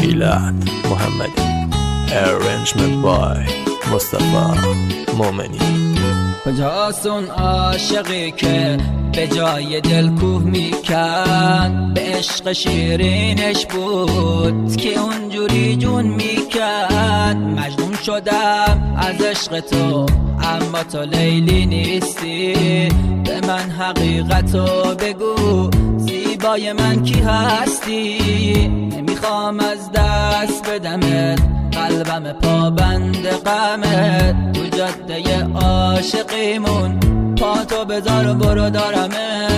میلاد محمدی. Arrangement by مصطفی مومنی. کجاست اون عاشقی که به جای دل کوه میکند؟ به عشق شیرینش بود که اونجوری جون میکند. مجنون شدم از عشق تو اما تو لیلی نیستی. به من حقیقتو بگو، زیبای من کی هستی؟ نمیخوام از دست بدمت، قلبم پابند غمت. تو جاده عاشقیمون پاتو بذار و برو دارمه.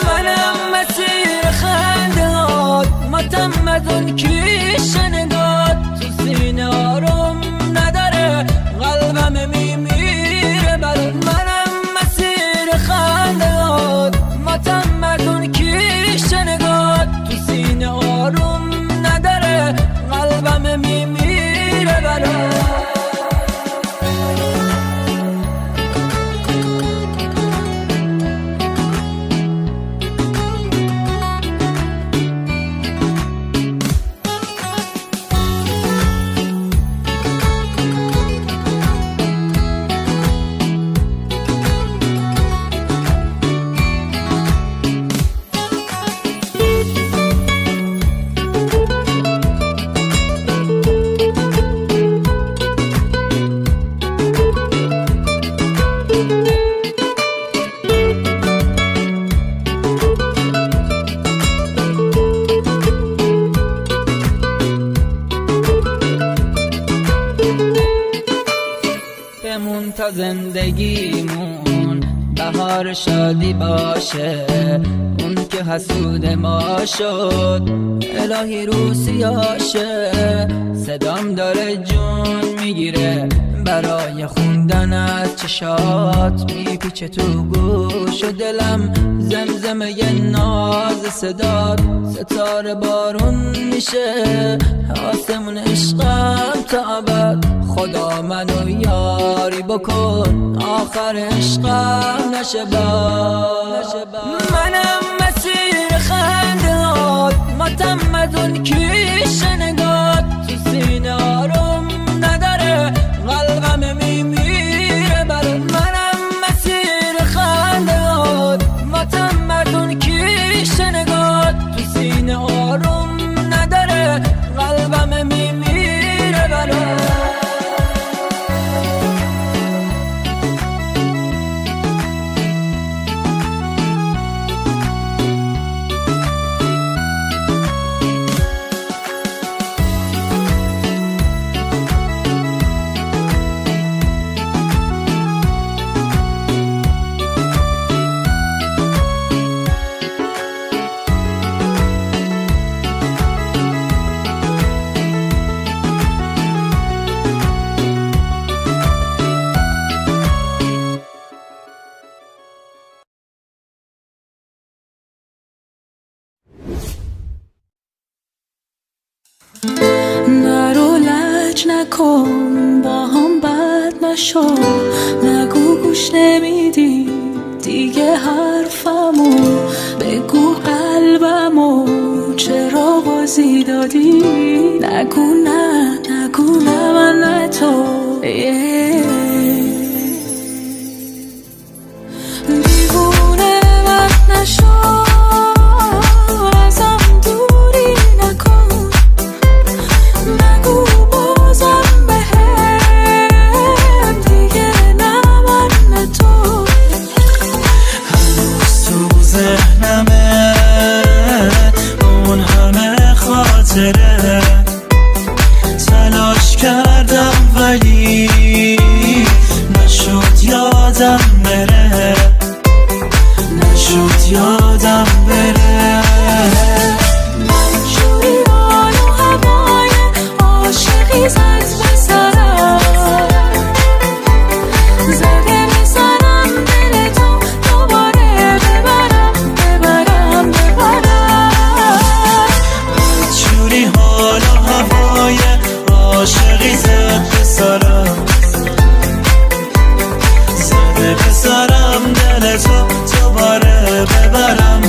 منم مسیر خندهات، متمدن کیش نگات. تو سینه آروم نداره، قلبم میمیره برات. منم مسیر خندهات، متمدن کیش نگات. تو سینه آروم نداره، قلبم میمیره برات. بمون تا زندگیمون بهار شادی باشه. اون که حسود ما شد الهی رو سیاشه. صدام داره جون میگیره برای خوندن از چشات. میپیچه تو گوش و دلم زمزمه ی ناز صدات. ستاره بارون میشه آسمون عشقم تا ابد. خدا منو یاری بکن آخر عشقم نشه باد. منم مسیر خندهات، متمدن کیش نگات. تو سینه آروم نداره، قلبم میمیره برات. منم مسیر خندهات، متمدن کیش نگات. تو سینه آروم نداره، قلبم میمیره برات. نرو لج نکن با هم بد نشو. نگو گوش نمیدی دیگه حرفمو. بگو قلبمو چرا بازی دادی. نگو نه من نه تو. دیوونه من نشو، ازم دوری نکن. نگو بازم بهم دیگه نه من نه تو. هنوز تو ذهنمه اون همه خاطره. تلاش کردم ولی نشد یادم بره. نشد یادم بره. منجوری حال و هوای عاشقی زد به سرم. زده به سرم دل تو دوباره. ببرم منجوری حال و هوای عاشقی زد به سرم. زده به سرم دل تو دوباره. ببرم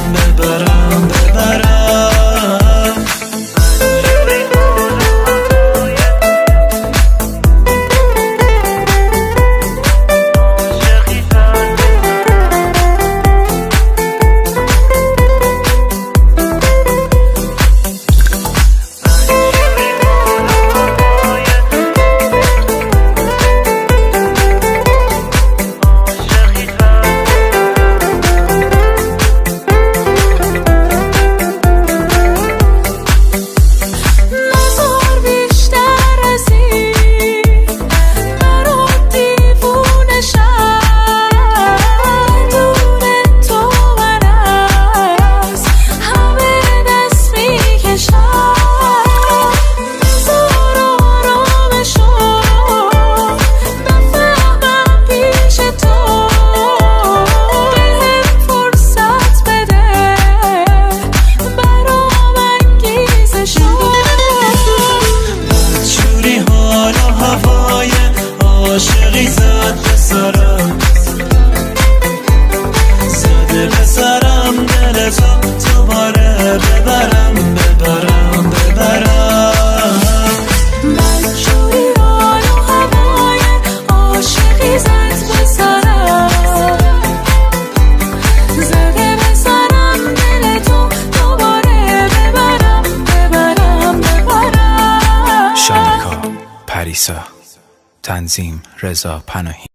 تنظیم رضا پناهی.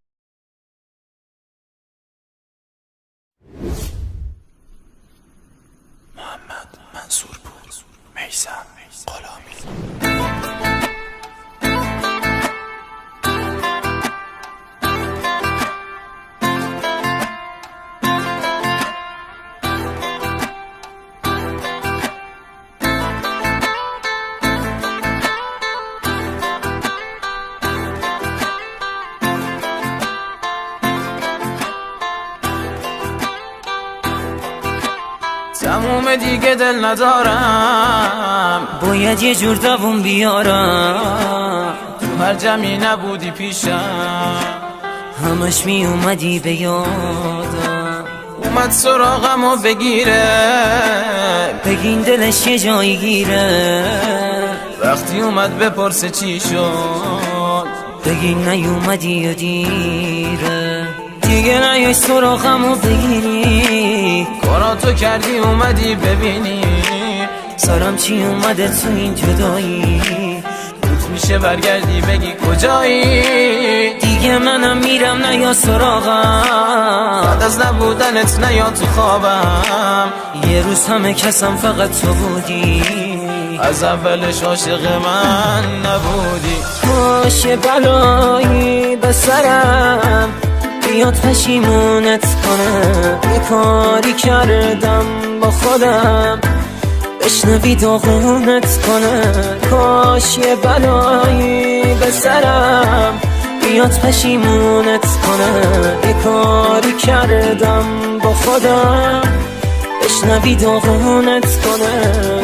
محمد منصورپور، میثم غلامی. تموم دیگه دل ندارم، باید یه جور دووم بیارم. تو هر جمعی نبودی پیشم، همش می اومدی به یادم. اومد سراغم و بگیره، بگین دلش یه جایی گیره. وقتی اومد بپرسه چی شد، بگین نیومدی و دیره. دیگه نیای سراغمو بگیری، کاراتو کردی اومدی ببینی. سرم چی اومده تو این جدایی، روت میشه برگردی بگی کجایی. دیگه منم میرم نیا سراغم، بعد از نبودنت نیا تو خوابم. یه روز همه کسم فقط تو بودی، از اولش عاشق من نبودی. کاش یه بلایی به سرم بیاد پشیمونت کنم. یه کاری کردم با خودم، بشنوی داغونت کنم. کاش یه بلایی به سرم بیاد پشیمونت کنم. یه کاری کردم با خودم، بشنوی داغونت کنم.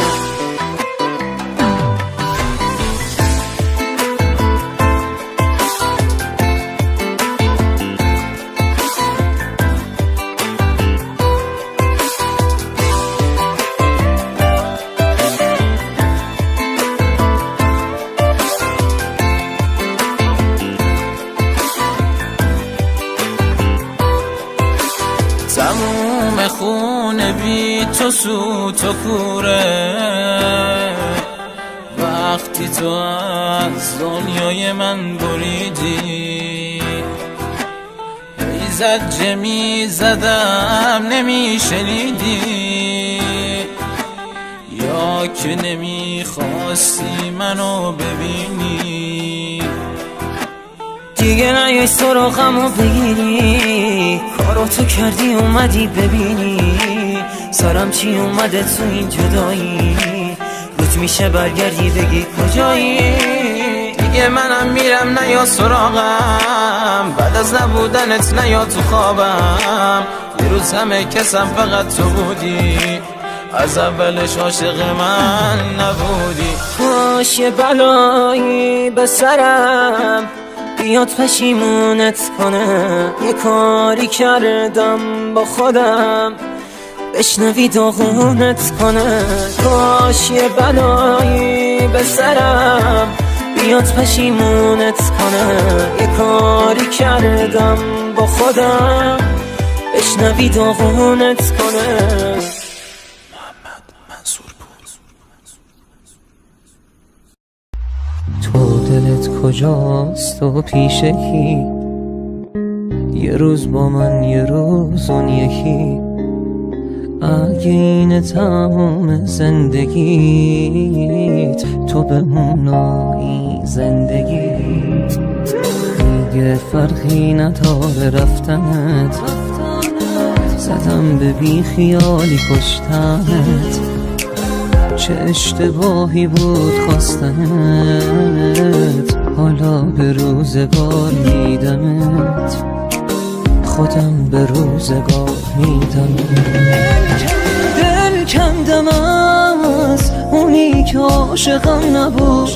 تموم خونه بی تو سوت و کوره، وقتی تو از دنیای من بریدی. زجه می زدم نمی شنیدی، یا که نمی خواستی منو ببینی. دیگه نیای سراغمو بگیری، کارو تو کردی اومدی ببینی. سرم چی اومده تو این جدایی، روت میشه برگردی بگی کجایی. دیگه منم میرم نیا سراغم، بعد از نبودنت نیا تو خوابم. یه روز همه کسم فقط تو بودی، از اولش عاشق من نبودی. کاش یه بلایی به سرم بیاد پشیمونت کنم. یه کاری کردم با خودم، بشنوی داغونت کنم. کاش یه بلایی به سرم بیاد پشیمونت کنم. یه کاری کردم با خودم، بشنوی داغونت کنم. محمد منصورپور. تو دلت کجاست و پیش کی؟ یه روز با من یه روز اون یکی. اگه این تمام زندگیت تو بمونایی زندگیت، دیگه فرقی نداره رفتنت. زدم به بی خیالی کشتنت، چه اشتباهی بود خواستنت. حالا به روزگار میدمت، خودم به روزگار میدمت. دل کندم از اونی که عاشقم نبود،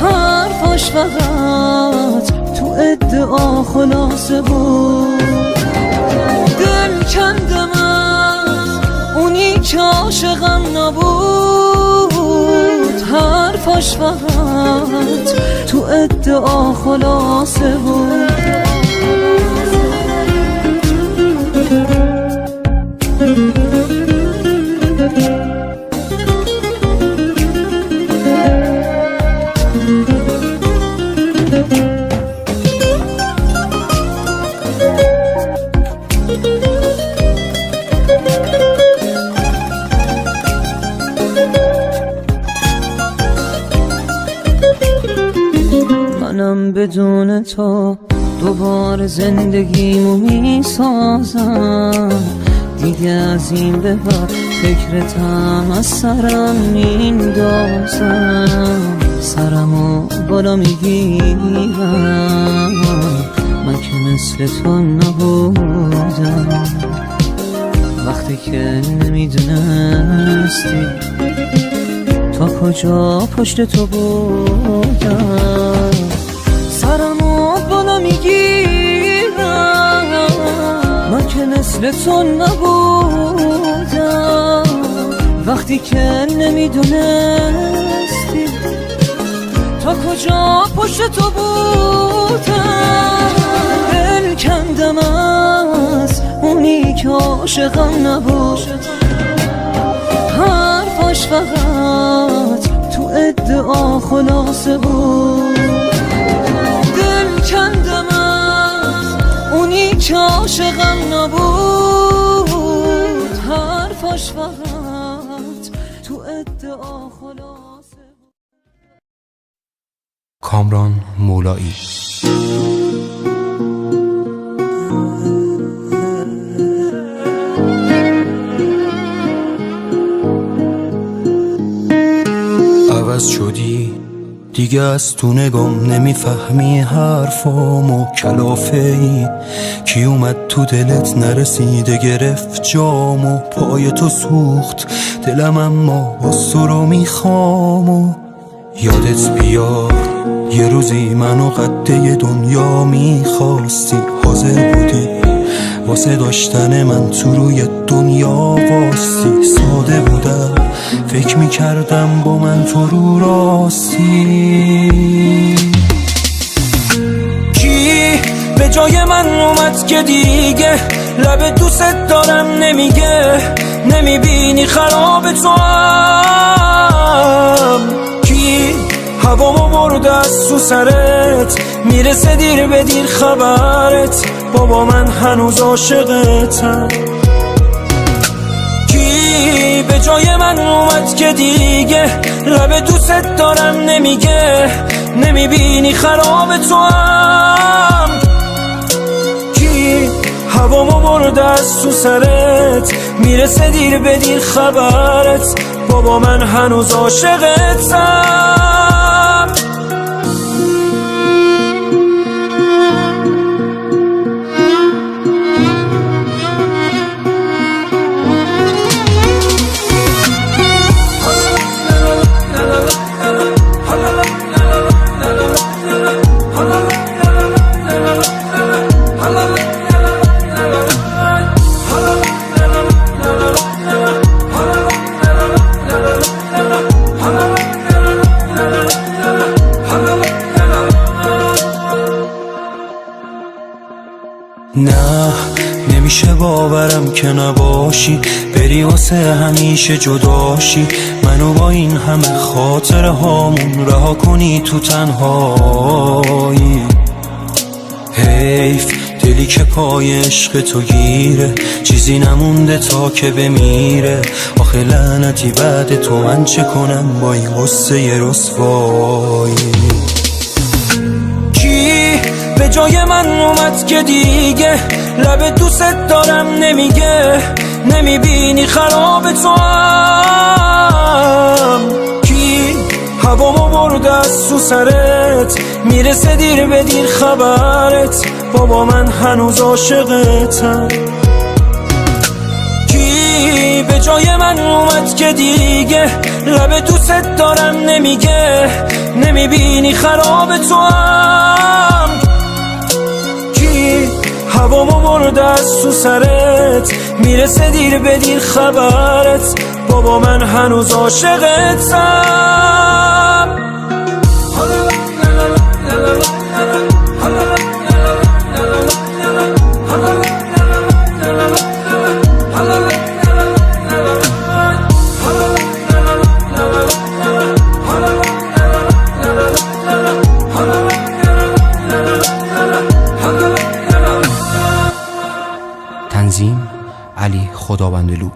حرفاش فقط تو ادعا خلاصه بود. دل کندم از اونی که عاشقم نبود، حرفاش فقط تو ادعا خلاصه بود. بدون تو دوباره زندگیمو میسازم. دیگه از این به بعد فکرتم از سرم میندازم. سرمو بالا میگیرم، من که مثل تو نبودم. وقتی که نمیدونستی تا کجا پشت تو بودم. سرمو بالا میگیرم، من که مثل تو نبودم. وقتی که نمیدونستی تا کجا پشت تو بودم. دل کندم از اونی که عاشقم نبود، حرفاش فقط تو ادعا خلاصه بود. دل کندم از اونی که عاشقم نبود، حرفاش فقط تو ادعا خلاصه بود. کامران مولایی. عوض شدی دیگه، از تو نگام نمیفهمی حرفامو. کلافه ای کی اومد تو دلت نرسیده، گرفت جامو. پای تو سوخت دلم اما باز تو رو میخوامو. یادت بیار یه روزی منو قده دنیا میخواستی، حاضر بودی واسه داشتن من تو روی دنیا واستی. ساده بودم فکر میکردم با من تو رو راستی. کی به جای من اومد که دیگه لب دوست دارم نمیگه، نمیبینی خراب تو هم. کی هوامو برده از تو سرت، میرسه دیر به دیر خبرت، بابا من هنوز عاشقتم. کی به جای من اومد که دیگه لب دوست دارم نمیگه، نمیبینی خراب تو هم. کی هوامو برده از تو سرت، میرسه دیر به دیر خبرت، بابا من هنوز عاشقتم. نه نمیشه باورم که نباشی، بری واسه همیشه جداشی. منو با این همه خاطره هامون رها کنی تو تنهایی. حیف دلی که پای عشق تو گیره، چیزی نمونده تا که بمیره. آخه لعنتی بعد تو من چه کنم با این غصه رسوایی. به جای من اومد که دیگه لب دوست دارم نمیگه، نمیبینی خراب تو هم. کی هوامو برده از تو سرت، میرسه دیر به دیر خبرت، بابا من هنوز عاشقتم. کی به جای من اومد که دیگه لب دوست دارم نمیگه، نمیبینی خراب تو هم. هوامو برده از تو سرت، میرسه دیر به دیر خبرت، بابا من هنوز عاشقتم. تنظیم علی خداوندلو.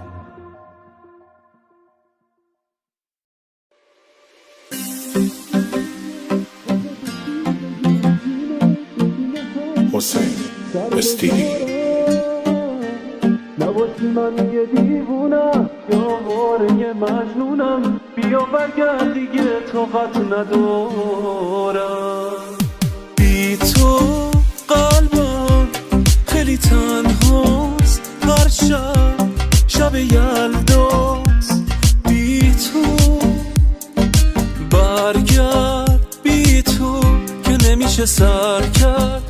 من یه دیوونم یا واره مجنونم، بیا برگرد دیگه طاقت ندارم. بی تو قلبم خیلی تنهاست، هر شب یلداست. بی تو برگرد، بی تو که نمیشه سر کرد،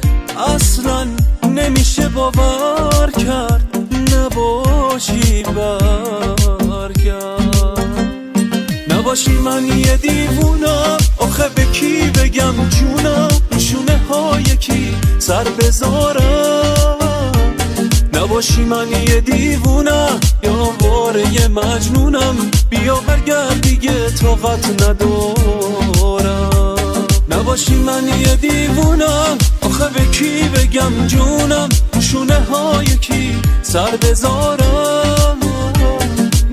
اصلا نمیشه باور کرد نباشی برگرد. نباشی من یه دیوونم، آخه به کی بگم جونم، شونه های کی سر بذارم. نباشی من یه دیوونم یا واره مجنونم، بیا برگرد دیگه طاقت ندارم. نباشی من یه دیوونم، آخه به کی بگم جونم، شونه های کی سر بذارم.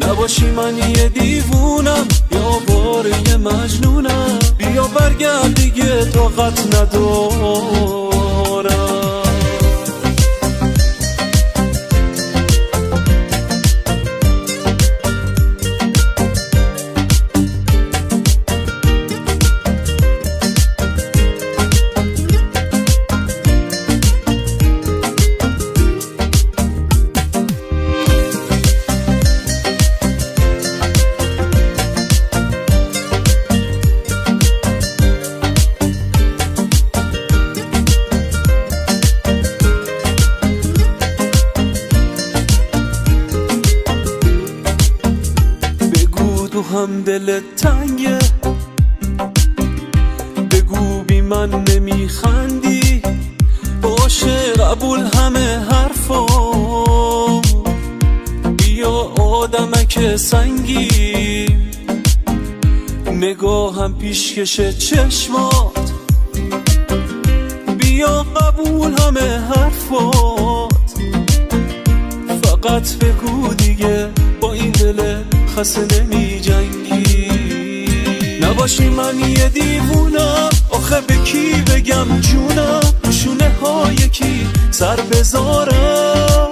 نباشی من یه دیوونم یا واره مجنونم، بیا برگرد دیگه طاقت ندارم. هم دلت تنگه، بگو بی من نمیخندی، باشه قبول همه حرفا، بیا آدمک سنگی، نگاهم پیشکش چشمات، بیا قبول همه حرفات. فقط بگو دیگه با این دل خسته نمی جنگی. نباشی من یه دیوونم، آخه به کی بگم جونم، شونه های کی سر بذارم.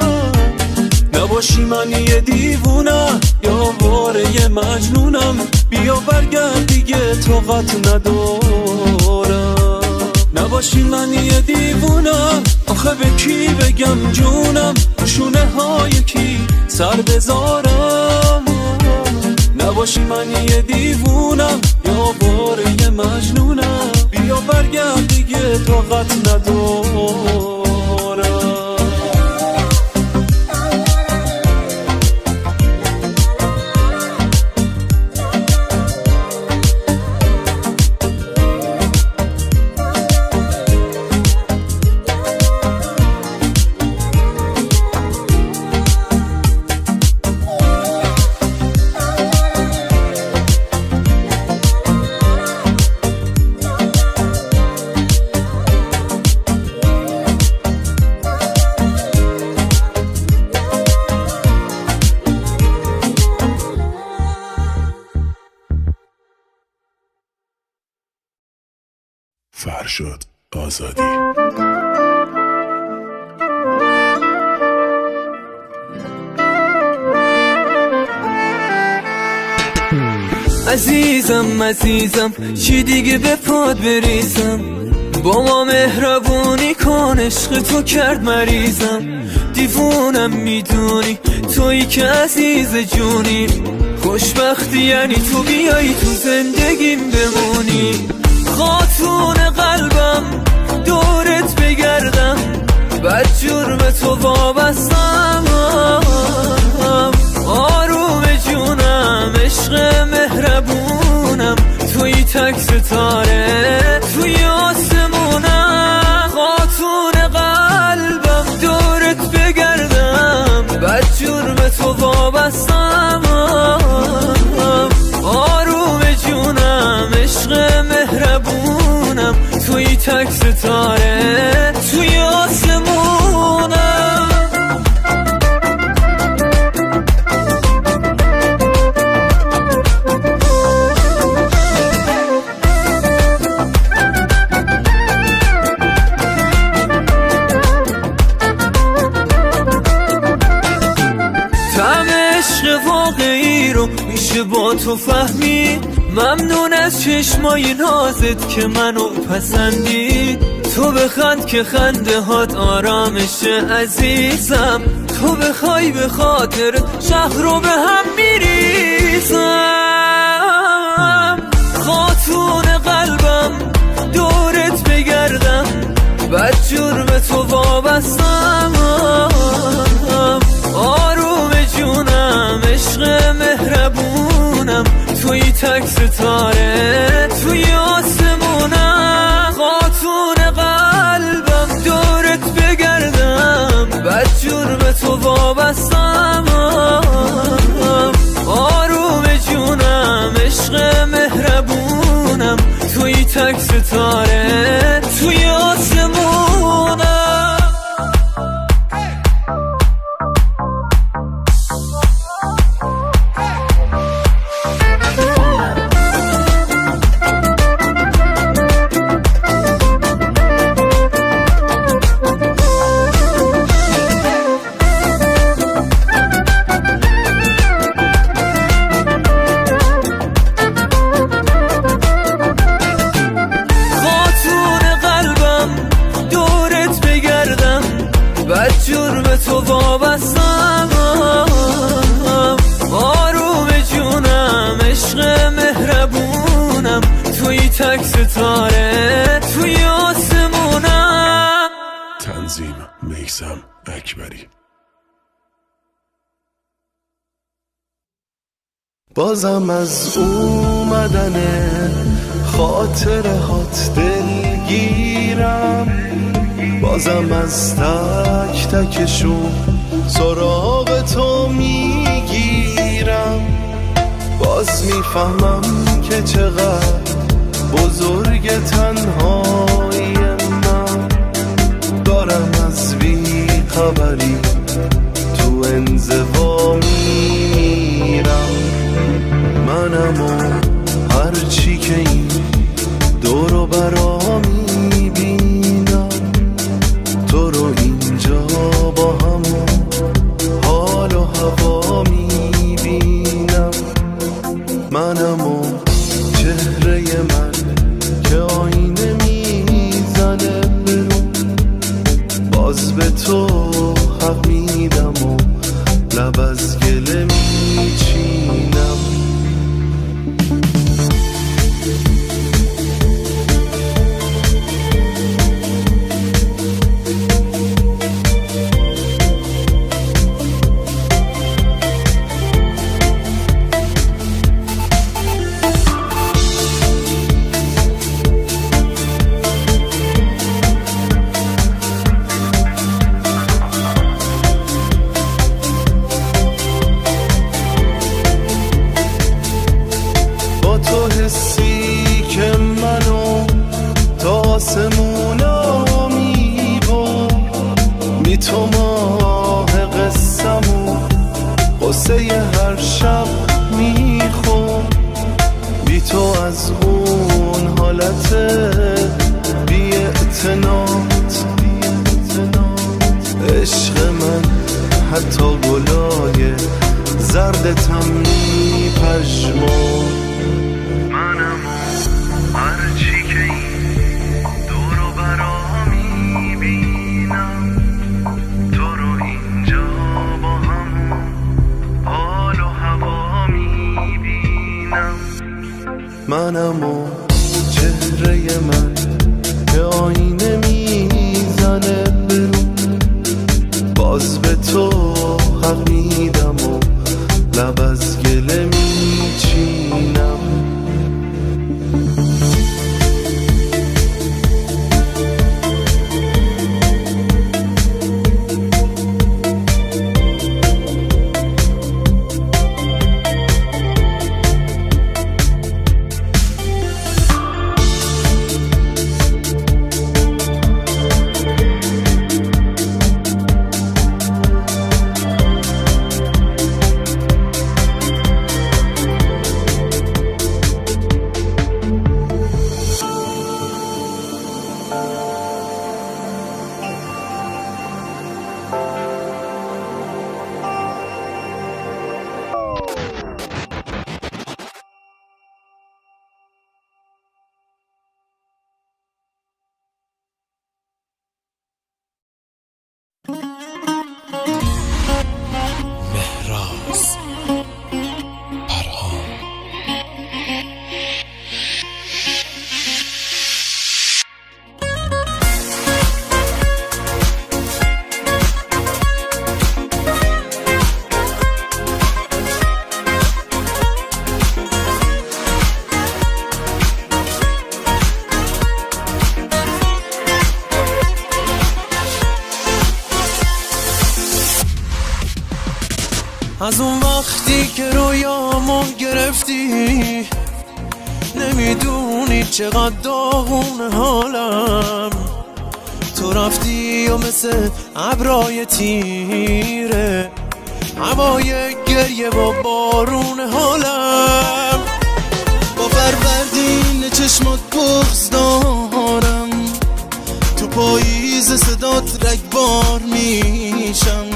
نباشی من یه دیوونم یا واره مجنونم، بیا برگرد دیگه طاقت ندارم. نباشی من یه دیوونم، آخه به کی بگم جونم، شونه های کی سر بذارم. نباشی من یه دیوونم یا واره مجنونم، بیا برگرد دیگه طاقت ندارم. فرشاد آزادی. عزیزم چی دیگه به پاد بریزم، با ما مهربونی کن، عشق تو کرد مریضم. دیوونم میدونی تویی که عزیز جونی، خوشبختی یعنی تو بیایی تو زندگیم بمونی. خاتون قلبم دورت بگردم، بد جرم تو وابستم. آروم جونم عشق مهربونم، توی تک ستاره توی آسمونم. خاتون قلبم دورت بگردم، بد جرم تو وابستم. آروم جونم عشق مهربونم، توی تک ستاره توی آسمونم. که با تو فهمی. ممنون از چشمای نازت که منو پسندی. تو بخند که خنده هات آرامشه عزیزم. تو بخوای به خاطر شهر رو به هم میریزم. خاتون قلبم دورت بگردم، بد جرم تو وابستم. آروم جونم عشق مهربونم، توی تک ستاره توی آسمونم. خاتون قلبم دورت بگردم، بد جرم تو وابستم. آروم جونم عشق مهربونم، توی تک ستاره توی آسمونم. تو وابستم. آروم جونم عشق مهربونم، توی تک ستاره توی آسمونم. تنظیم میثم اکبری. بازم از اومدن خاطره هات دلگیرم، بازم از تک تکشون سراغ تو میگیرم. باز میفهمم که چقدر بزرگ تنهایی من، دارم از بی خبری تو انزوا میمیرم. منم و هرچی که این دورو برا میبینم، تو رو اینجا با همون حال و هوا میبینم. منم و چهره من که آینه میزنه برون، باز به تو حق میدم و لب از گله میچینم. تو حسی که منو تا آسمونا میبر، بی تو ماه قصه‌مو قصه هر شب میخور. بی تو از اون حالت بی اعتنات عشق من حتی گلای زردتم میپژمرد. منم هرچی که این دورو برا میبینم، تو رو اینجا با همون حال و هوا میبینم. منم و چهره من که آینه میزنه برون، باز به تو حق میدم و لب از گله میچینم. از اون وقتی که رویامو گرفتی نمیدونی چقدر داغون حالم. تو رفتی و مثل ابرای تیره هوای گریه با بارون حالم. با فروردین چشمات بغض دارم، تو پاییز صدات رگبار میشم.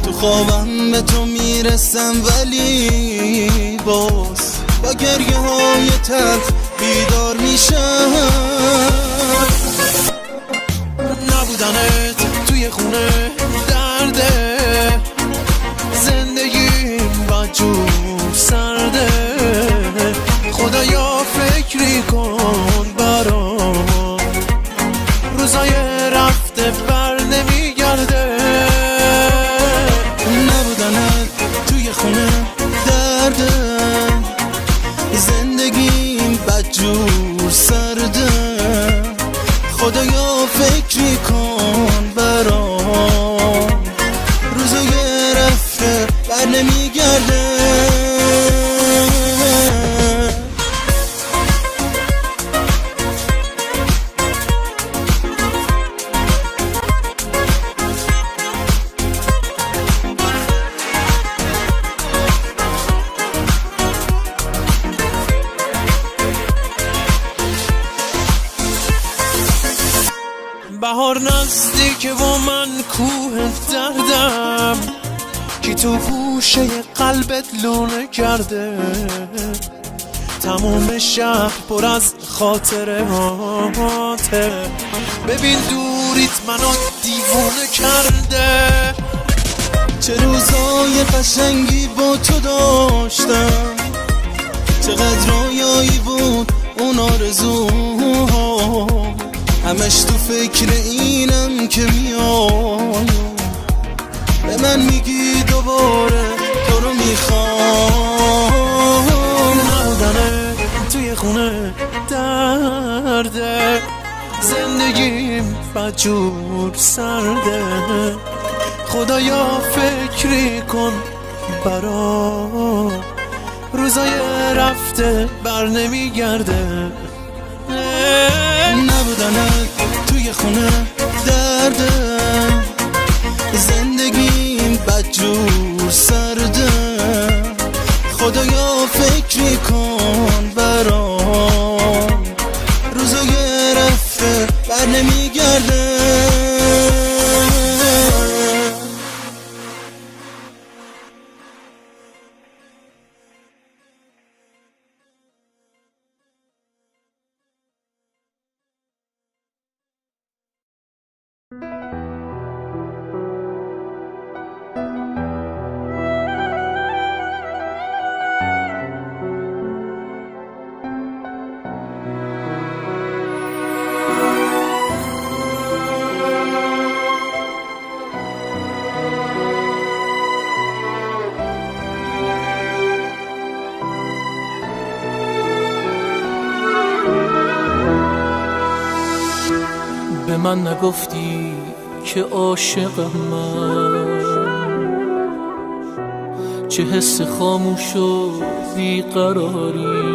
تو خوابم به تو میرسم ولی باز با گریه های تلخ بیدار میشم. نبودنت توی خونه درده، زندگیم بدجور سرده. خدایا فکری کن برام، روزای رفته بر نمیگرده. نبودنت توی خونه درده، زندگیم بدجور سرده. خدایا فکری کن برام، روزای رفته بر نمیگرده. بهار نزدیکه و من کوه دردم، کی تو گوشه قلبت لونه کرده. تموم شهر پر از خاطره هاته، ببین دوریت منو دیوونه کرده. چه روزای قشنگی با تو داشتم، چقدر رویایی بود اون آرزوها. همش تو فکر اینم که میام، به من میگی دوباره تو رو میخوام. نبودنه توی خونه درده، زندگیم بدجور سرده. خدایا فکری کن برام، روزای رفته بر نمیگرده. نبودنت توی خونه درده، زندگیم بدجور سرده. خدایا فکری کن برام، روزای رفته بر نمیگرده. به من نگفتی که عاشقم من، چه حس خاموش و بیقراری.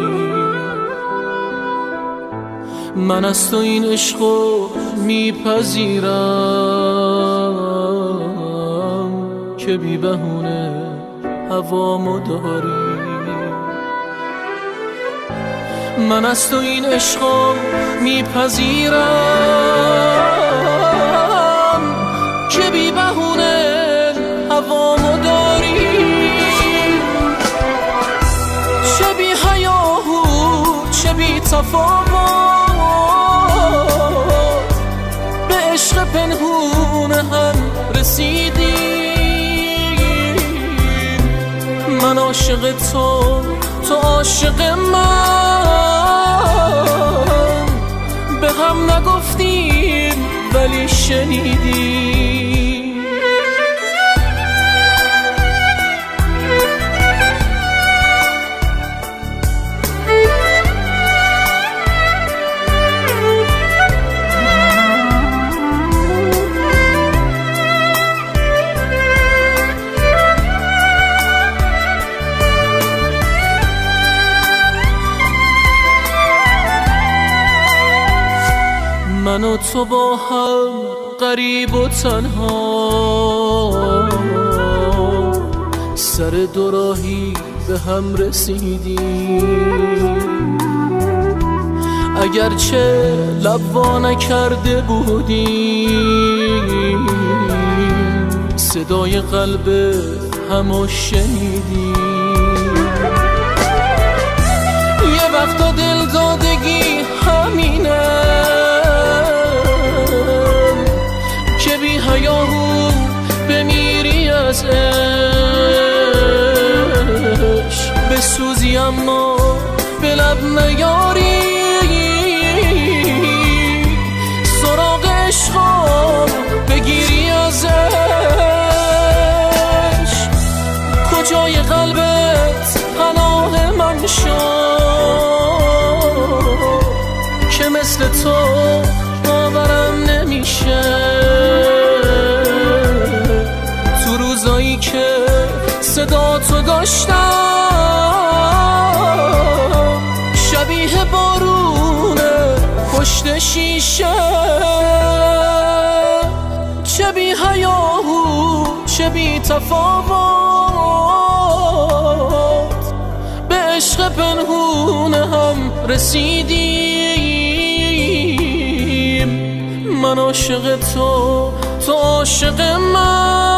من از تو این عشقو میپذیرم که بی بهونه هوامو داری. من از تو این عشقو میپذیرم که بی بهونه هوامو داری. چه بی حیاهو چه بی تفاوت، به عشق پنهون هم رسیدیم. من عاشق تو عاشق من، به هم نگفتیم ولی شنیدیم. من و تو با هم غریب و تنها سر دوراهی به هم رسیدیم اگرچه لب وا نکرده بودیم صدای قلب همو شنیدیم یه وقتا دل دادگی همینه که بی حیاهو بمیری از عشق بسوزی اما به لب نیاری سراغ عشقا بگیری ازش کجای قلبت پناه من شد که مثل تو باورم نمیشه تو روزایی که صدا تو داشتم شبیه بارونه پشت شیشه چه بی حیاهو چه بی تفاوت به عشق پنهون هم رسیدیم من عاشق تو تو عاشق من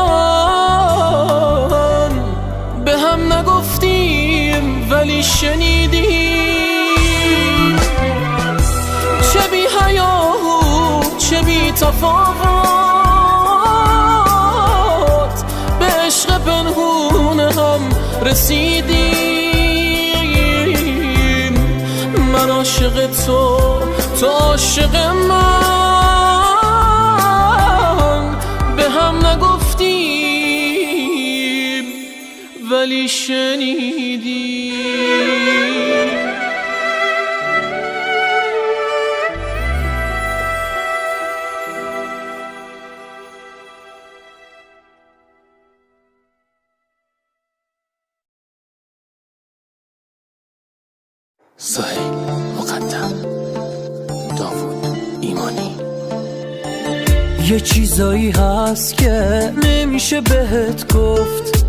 به هم نگفتیم ولی شنیدیم چه بی حیاهو چه بی تفاوت به عشق پنهون هم رسیدیم من عاشق تو تو عاشق من به هم نگفتیم ولی شنیدیم سهیل مقدم داوود ایمانی یه چیزایی هست که نمیشه بهت گفت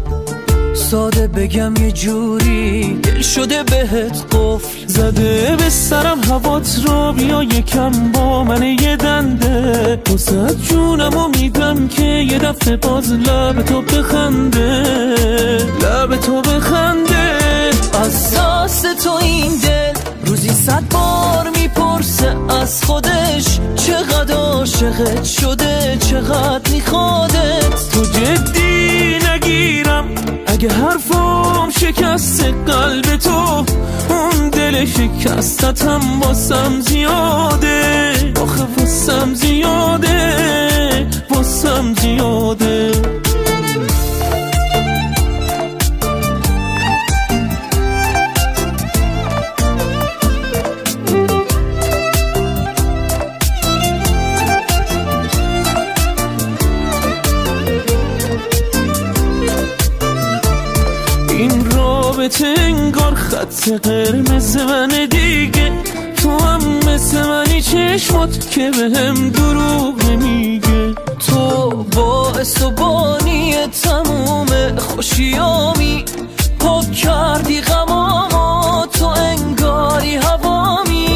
ساده بگم یه جوری دل شده بهت قفل زده به سرم هوات رو بیا یکم با من یه دنده وسط جونمو میدم که یه دفعه باز لب تو بخنده لب تو بخنده از دست تو این دل روزی 100 بار میپرسه از خودش چقدر عاشقت شده چقدر میخوادت تو جدی نگیرم اگه حرفم شکست قلب تو اون دل شکستتم واسم زیاده آخه واسم زیاده واسم زیاده انگار خط قرمز من دیگه تو هم مثل منی چشمات که به هم دروغ نمیگه تو باعث و بانی تموم خوشیامی پاک کردی غمامو تو انگاری هوامی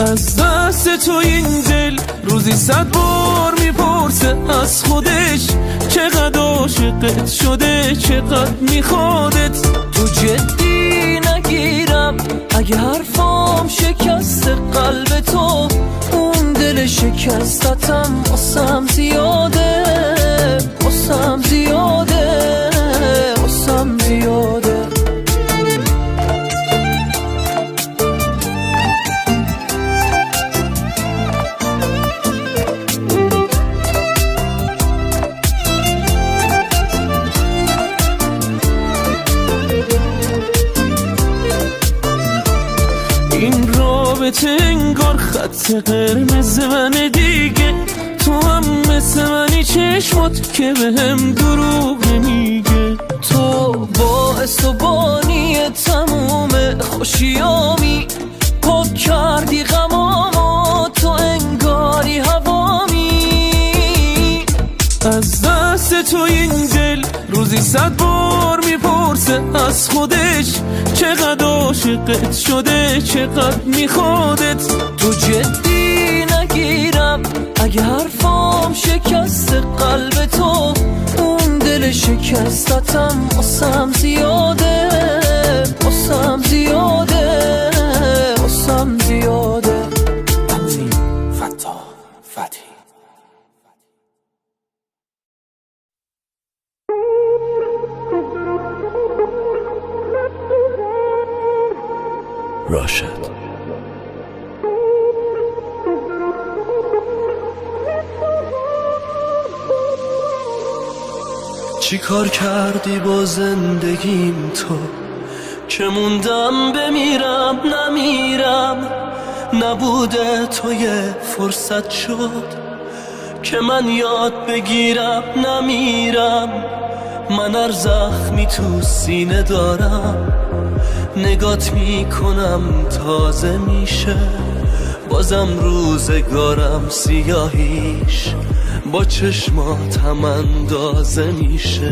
از دست تو این دل روزی 100 بار میپرسه از خودش چقدر عاشقت شده چقدر میخوادت تو جدی نگیرم اگه حرفام شکست قلب تو اون دل شکستتم واسم زیاده واسم زیاده واسم زیاده انگار خط قرمز من دیگه تو هم مثل منی چشمات که به هم دروغ نمیگه تو باعث و بانی تموم خوشیامی پاک کردی غمامو تو این دل روزی 100 بار میپرسه از خودش چقدر عاشقت شده، چقدر میخوادت. تو جدی نگیرم اگه حرفام شکست قلب تو، اون دل شکستتم واسم زیاده، واسم زیاده، واسم زیاده. تنظیم فتاح فتحی. راشد. چی کار کردی با زندگیم تو که موندم بمیرم نمیرم؟ نبوده تو یه فرصت شد که من یاد بگیرم نمیرم. من هر زخمی تو سینه دارم، نگات میکنم تازه میشه، بازم روزگارم سیاهیش با چشماتم اندازه میشه.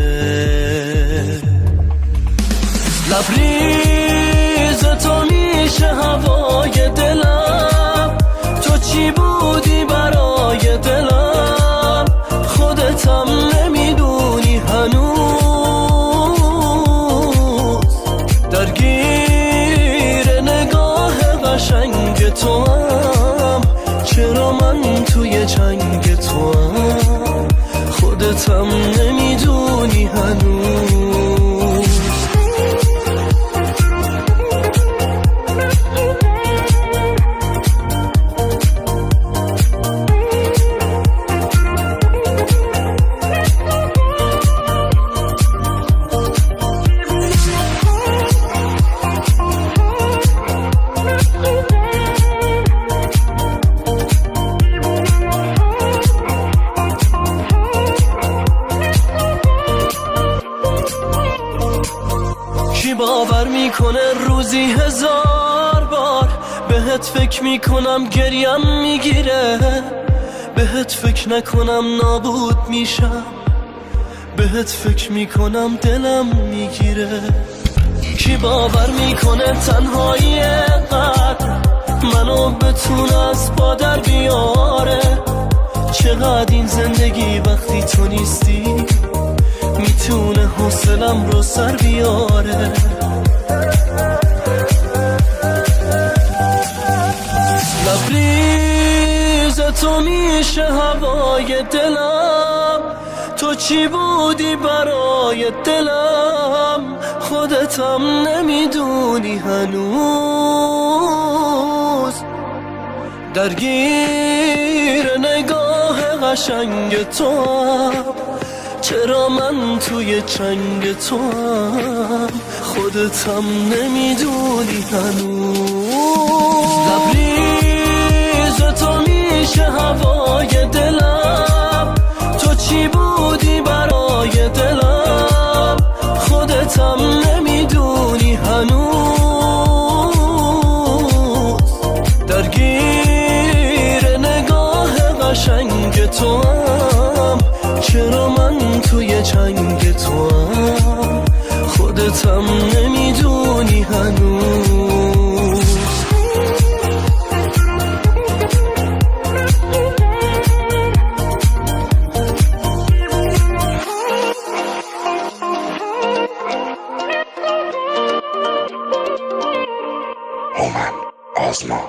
لبریز تو میشه هوای دلم، تو چی بودی برای دلم؟ خودتم نمیدونی هنوز، درگیر نگاه قشنگ تو هم، چرا من توی جنگ تو هم، خودتم نمیدونی هنوز. باور میکنه روزی 1000 بار بهت فکر میکنم گریم میگیره، بهت فکر نکنم نابود میشم، بهت فکر میکنم دلم میگیره. کی باور میکنه تنهایی قدر منو بتونه از پادر بیاره؟ چقدر این زندگی وقتی تو نیستی میتونه حوصلم رو سر بیاره. لبریز تو میشه هوای دلم، تو چی بودی برای دلم؟ خودتم نمیدونی هنوز، درگیر نگاه قشنگ تو هم، چرا من توی چنگ تو هم، خودتم نمیدونی هنوز. لبریز تو میشه هوای دلم، تو چی بودی برای دلم؟ خودتم نمیدونی هنوز، درگیر نگاه قشنگ تو هم، چرا من توی جنگ تو هم، خودتم نمیدونی هنوز. هومن آزما.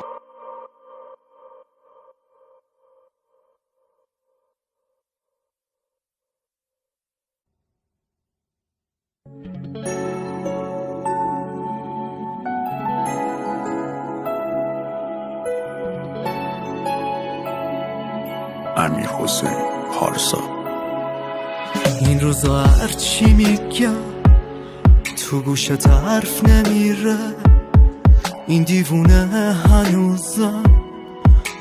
امیر حسین پارسا. این روزا هرچی میگم تو گوشت حرف نمیره، این دیوونه هنوزم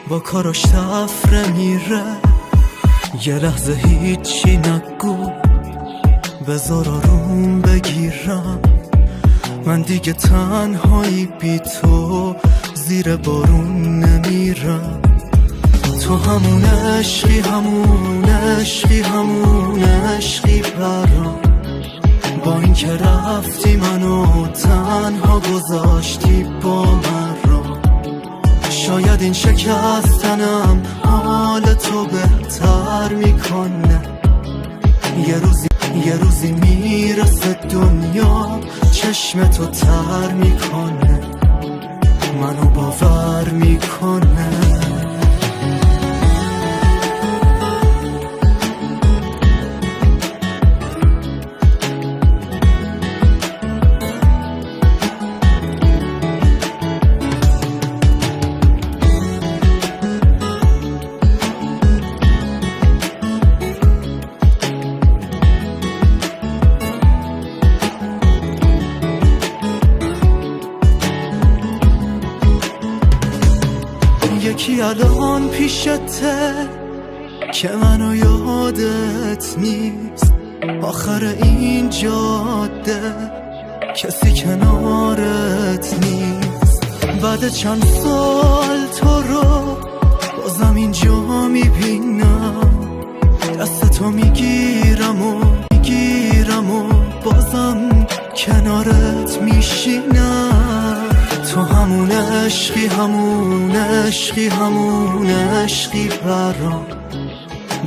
با کاراش تفره میره. یه لحظه هیچی نگو بذار آروم بگیرم، من دیگه تنهایی بی تو زیر بارون نمیرم. تو همون عشقی همون عشقی همون عشقی برام با این که رفتی منو تنها گذاشتی با من رو شاید این شکستنم حال تو بهتر میکنه یه روزی میرسه دنیا چشم تو تر میکنه منو باور میکنه یکی الان پیشته که منو یادت نیست آخر این جاده کسی کنارت نیست بعد چند سال تو رو بازم اینجا میبینم دست تو میگیرم و بازم کنارت میشینم تو همون عشقی همون عشقی همون عشقی برام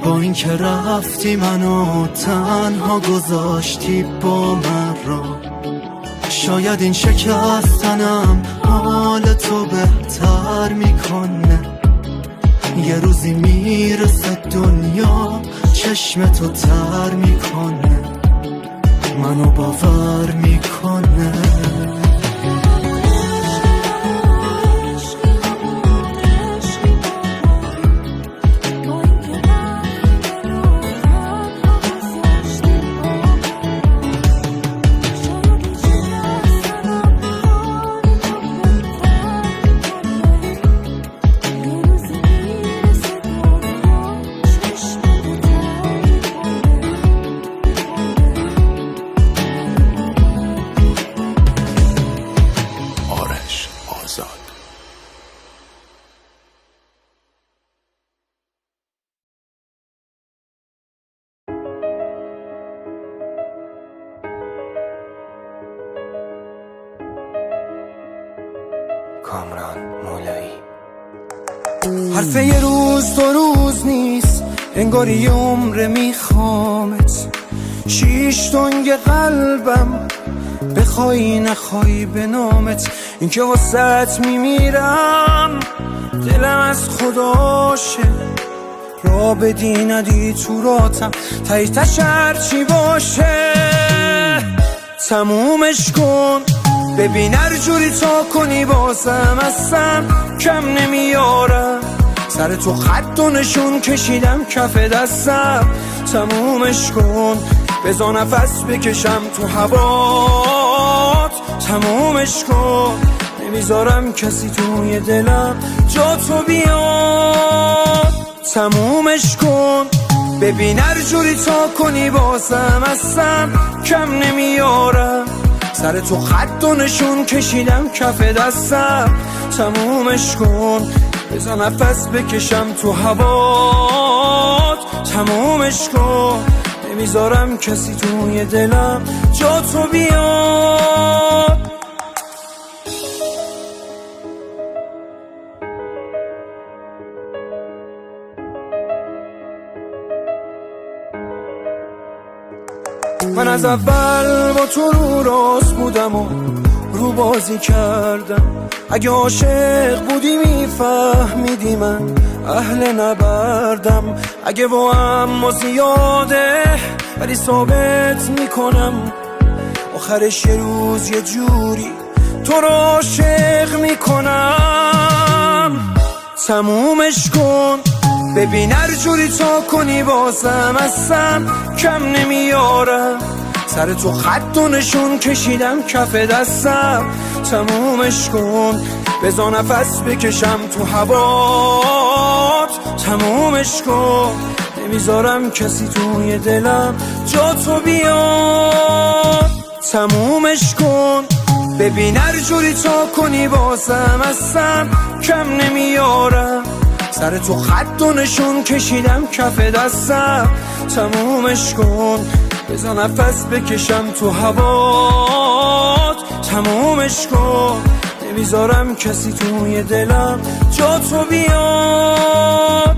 با این که رفتی منو تنها گذاشتی با من رو شاید این شکستنم حال تو بهتر میکنه یه روزی میرسه دنیا چشم تو تر میکنه منو باور میکنه کامران مولایی حرف یه روز دو روز نیست انگاری یه عمر میخوامت 6 تنگ قلبم بخوای نخوای به نامت این که واسط میمیرم دلم از خداشه را بدی ندی تو راتم تایتش هرچی باشه تمومش کن ببین هر جوری تا کنی بازم ازم کم نمیارم سر تو خط و نشون کشیدم کف دستم تمومش کن بذار نفس بکشم تو هوات تمومش کن نمیذارم کسی توی دلم جا تو بیاد تمومش کن ببین هر جوری تا کنی بازم ازم کم نمیارم سر تو خط و نشون کشیدم کف دستم تمومش کن بذار نفس بکشم تو هوات تمومش کن نمیذارم کسی توی دلم جا تو بیاد من از اول با تو رو راست بودم و رو بازی کردم اگه عاشق بودی میفهمیدی من اهل نبردم اگه با هم زیاده ولی ثابت میکنم آخرش یه روز یه جوری تو رو عاشق میکنم تمومش کن ببین هر جوری تا کنی بازم ازم کم نمیارم سر تو خط و نشون کشیدم کف دستم تمومش کن بذار نفس بکشم تو هوات تمومش کن نمیذارم کسی توی دلم جا تو بیاد تمومش کن ببین هر جوری تا کنی بازم ازم کم نمیارم سر تو خط و نشون کشیدم کف دستم. تمومش کن بذار نفس بکشم تو هوات. تمومش کن نمیذارم کسی توی دلم جا تو بیاد.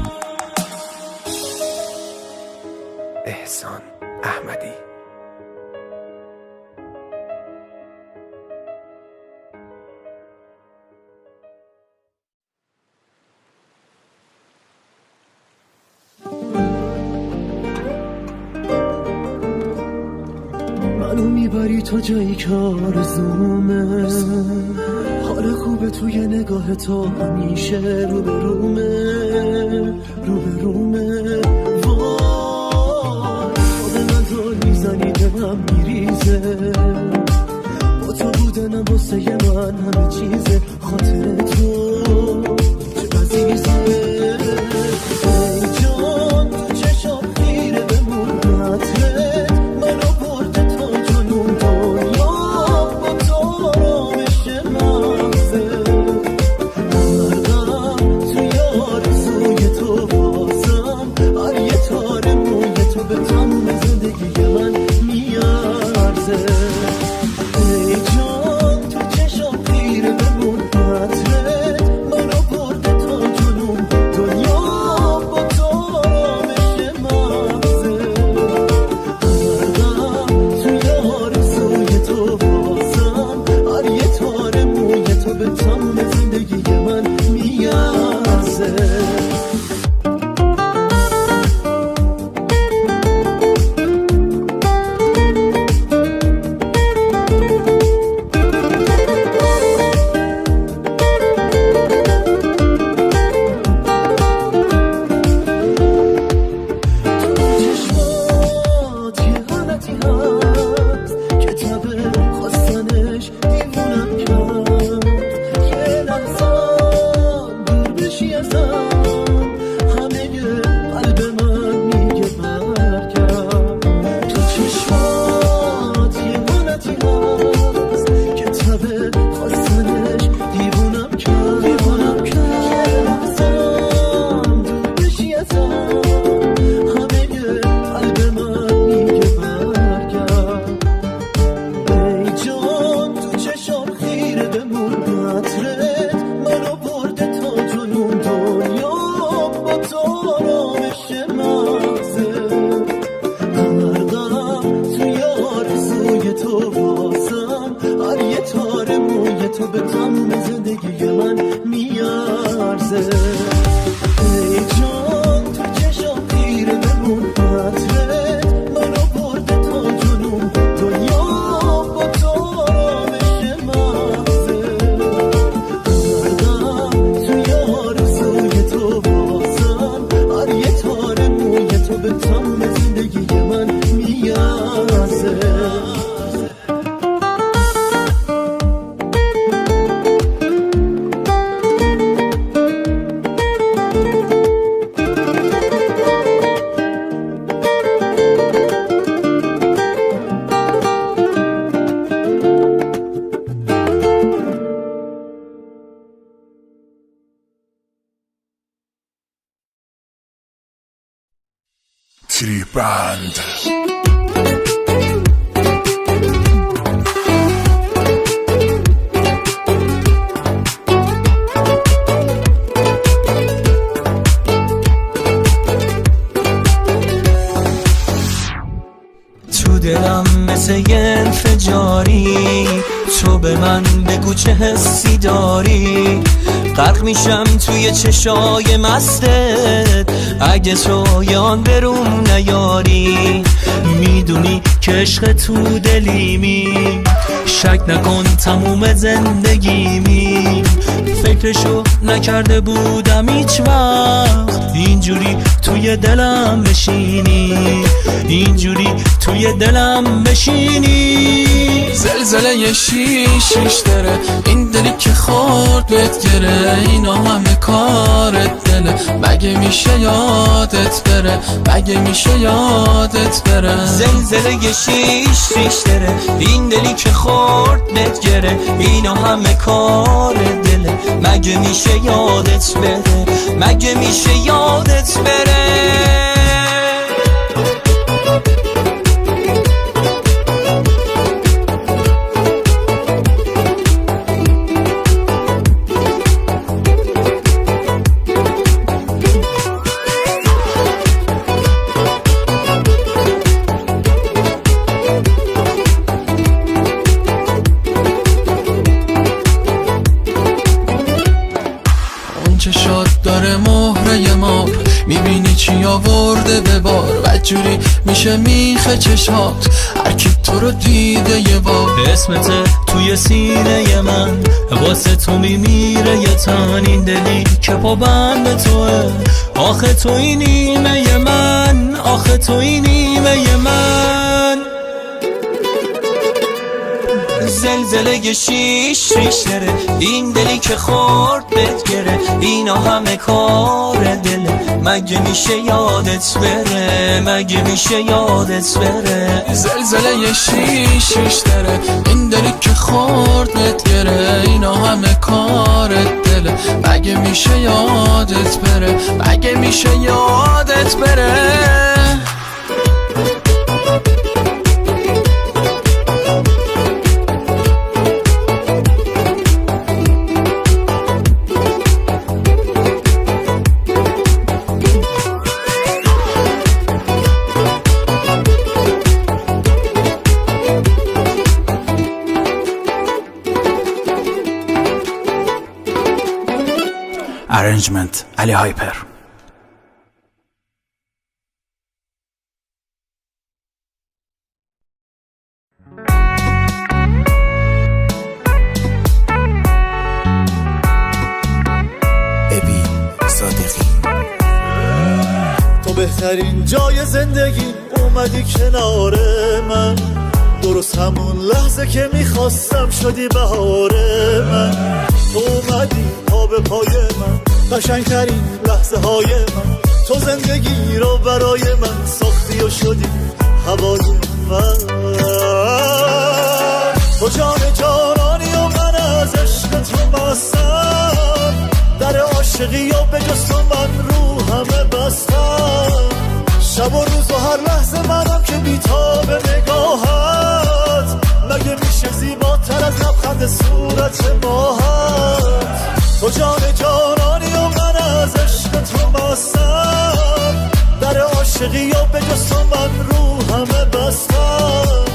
احسان احمدی. منو میبری تا جایی که آرزومه، حال خوبه توی نگاه تو همیشه روبرومه. وای خود من تو میزنی دلم میریزه، با تو بودنم واسه من همه چیزه. خاطر تو چه عزیزه. ای جان تو چشم خیره بمون نتره، منو برده تا جنون دنیا با تو آرامش مغزه. غرقم توی آرزوی تو بازم، هر یه تار موی تو به تمام زندگی من میارزه. ای جان تو چشم خیره بمون نتره، منو برده تا جنون دنیا با تو آرامش مغزه. غرقم توی آرزوی تو بازم، هر یه تار موی تو به تمام زندگی من میارزه. چشمات یه حالتی هست که تبه خواستنش دیوونم کرد. یه لحظه دور بشی ازم، همه قلب من میگه برگرد. تو چشمات یه حالتی هست که تبه خواستنش دیوونم کرد. یه لحظه دور بشی ازم، همه قلب من میگه برگرد. ای جان تو چشم خیره بمون نترت، منو برده تا جنون دنیا با تو آرامش مغزه. غرقم توی آرزوی تو بازم، هر یه تار موی تو به تمام زندگی من میارزه. ای جان تو چشم خیره بمون نترت، منو برده تا جنون دنیا با تو آرامش مغزه. غرقم توی آرزوی تو بازم، هر یه تار موی تو به تمام زندگی من میارزه. Triband. تو دلم مثل یه انفجاری، تو به من بگو چه حسی داری. غرق میشم توی چشای مستت، اگه سویان بروم نیاری. میدونی که عشق تو دلیمی، شک نکن تموم زندگیمی. فکرشو نکرده بودم هیچ وقت، اینجوری توی دلم بشینی، اینجوری توی دلم بشینی. زلزله شیش داره این دلی که خورد بهت گره، اینا همه کارت دله، مگه میشه یادت بره، مگه میشه یادت بره. زلزله شیش داره این دلی که خورد بهت گره، اینا همه کار دله، مگه میشه یادت بره، مگه میشه یادت بره. میبینی چی آورده به بار، بدجوری میشه میخه چشات هر کی تو رو دیده یه بار. اسمت توی سینه من واسه تو میمیره یه تن، این دلی که پابند توه، آخه توی نیمه من، آخه توی نیمه من. زلزله شیش داره این دلی که خورد بهت گره، اینا همه کار دله، مگه میشه یادت بره، مگه میشه یادت بره. زلزله شیش داره این دلی که خورد بهت گره، اینا همه کارت دله، مگه میشه یادت بره، مگه میشه یادت بره. Arrangement علی هایپر. ابی صادقی. تو بهترین جای زندگی اومدی کنار من، درست همون لحظه که میخواستم شدی بهار من. تو اومدی پا به پای من، قشنگترین لحظه های من، تو زندگی رو برای من ساختی و شدی هوای من. تو جان جانانی و من از عشق تو مستم، در عاشقی و به جز تو من رو همه بستم. شب و روز و هر لحظه منم که بی‌تاب نگاهت، مگه میشه زیباتر از لبخند صورت ماهت. تو جان جانانی و من از عشق تو مستم، در عاشقی و به جز تو من رو همه بستم.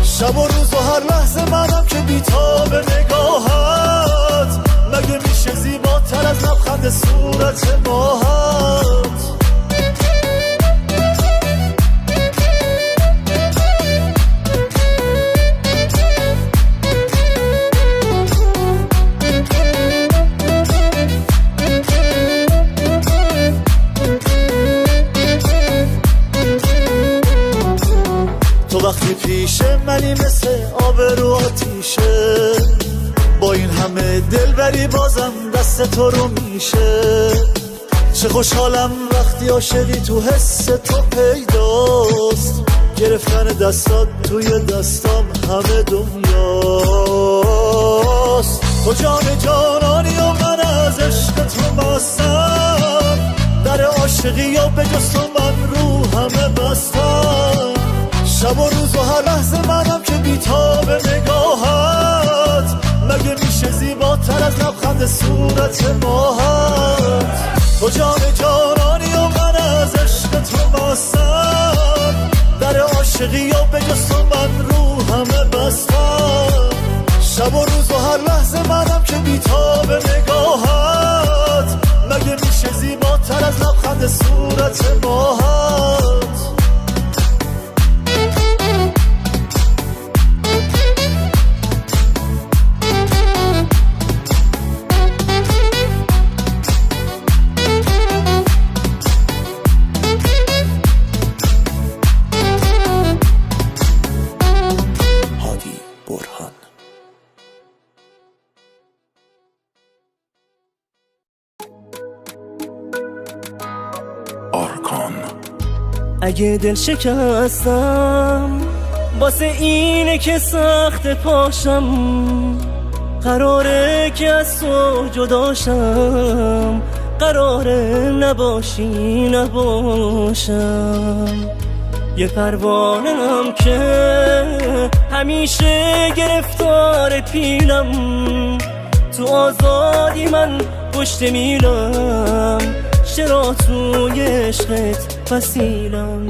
شب و روز و هر لحظه منم که بی‌تاب نگاهت، مگه میشه زیباتر از لبخند صورت ماهت. وقتی پیش منی مثل آب رو آتیشه، با این همه دلبری بازم دست تو رو میشه. چه خوشحالم وقتی عاشقی تو حس تو پیداست، گرفتن دستات توی دستام همه دنیاست. تو جان جانانی و من از عشق تو مستم، در عاشقی و به جز تو من رو همه بستم. شب و روز و هر لحظه منم که بی‌تاب نگاهت، مگه میشه زیباتر از لبخند صورت ماهت. تو جان جانانی و من از عشق تو مستم، در عاشقی و به جز تو من رو همه بستم. شب و روز و هر لحظه منم که بی‌تاب نگاهت، مگه میشه زیباتر از لبخند صورت ماهت. اگه دل شکستم واسه اینه که سخت پاشم، قراره که از تو جداشم، قراره نباشی نباشم. یه پروانم که همیشه گرفتار پیلم، تو آزادی من پشت میلم، چرا توی عشقت وسیلم.